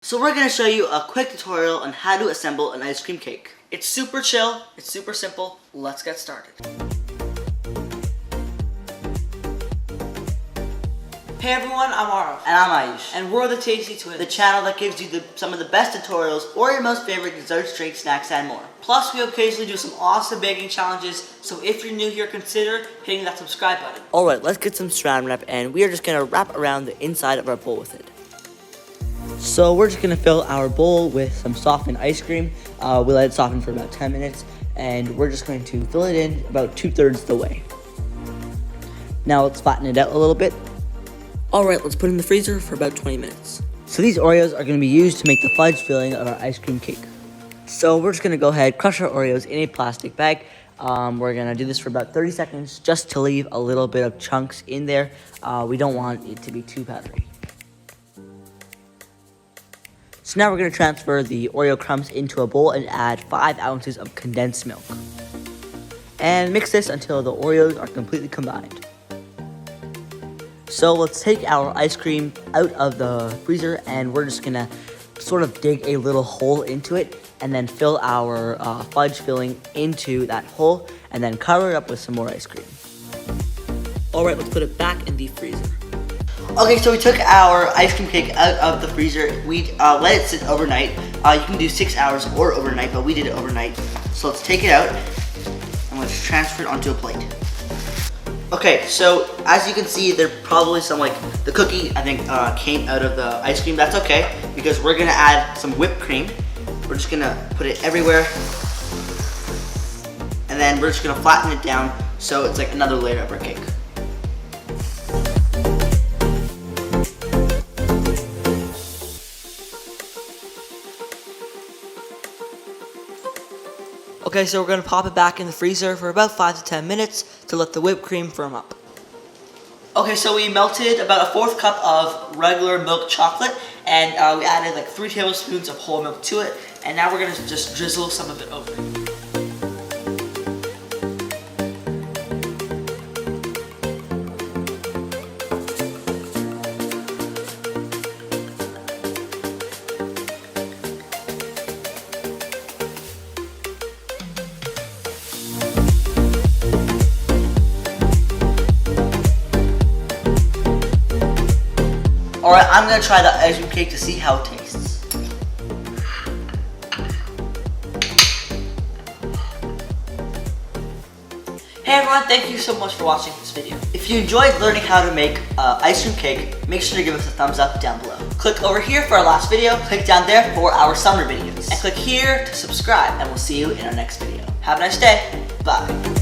So we're going to show you a quick tutorial on how to assemble an ice cream cake. It's super chill, it's super simple, let's get started. Hey everyone, I'm Aro. And I'm Ayush. And we're the Tasty Twins, the channel that gives you some of the best tutorials or your most favorite desserts, drinks, snacks, and more. Plus, we occasionally do some awesome baking challenges, so if you're new here, consider hitting that subscribe button. Alright, let's get some saran wrap, and we are just going to wrap around the inside of our bowl with it. So we're just going to fill our bowl with some softened ice cream. We let it soften for about 10 minutes, and we're just going to fill it in about 2/3 the way. Now let's flatten it out a little bit. Alright, let's put it in the freezer for about 20 minutes. So these Oreos are going to be used to make the fudge filling of our ice cream cake. So we're just going to go ahead, crush our Oreos in a plastic bag. We're going to do this for about 30 seconds just to leave a little bit of chunks in there. We don't want it to be too powdery. So now we're going to transfer the Oreo crumbs into a bowl and add 5 ounces of condensed milk. And mix this until the Oreos are completely combined. So let's take our ice cream out of the freezer and we're just going to sort of dig a little hole into it and then fill our fudge filling into that hole and then cover it up with some more ice cream. Alright, let's put it back in the freezer. Okay, so we took our ice cream cake out of the freezer. We let it sit overnight. You can do 6 hours or overnight, but we did it overnight. So let's take it out and let's transfer it onto a plate. Okay, so as you can see, there probably some the cookie I think came out of the ice cream. That's okay because we're gonna add some whipped cream. We're just gonna put it everywhere, and then we're just gonna flatten it down so it's like another layer of our cake. Okay, so we're going to pop it back in the freezer for about 5 to 10 minutes to let the whipped cream firm up. Okay, so we melted about a 1/4 cup of regular milk chocolate, and we added like 3 tablespoons of whole milk to it, and now we're going to just drizzle some of it over. Alright, I'm going to try the ice cream cake to see how it tastes. Hey everyone, thank you so much for watching this video. If you enjoyed learning how to make ice cream cake, make sure to give us a thumbs up down below. Click over here for our last video, click down there for our summer videos, and click here to subscribe, and we'll see you in our next video. Have a nice day, bye.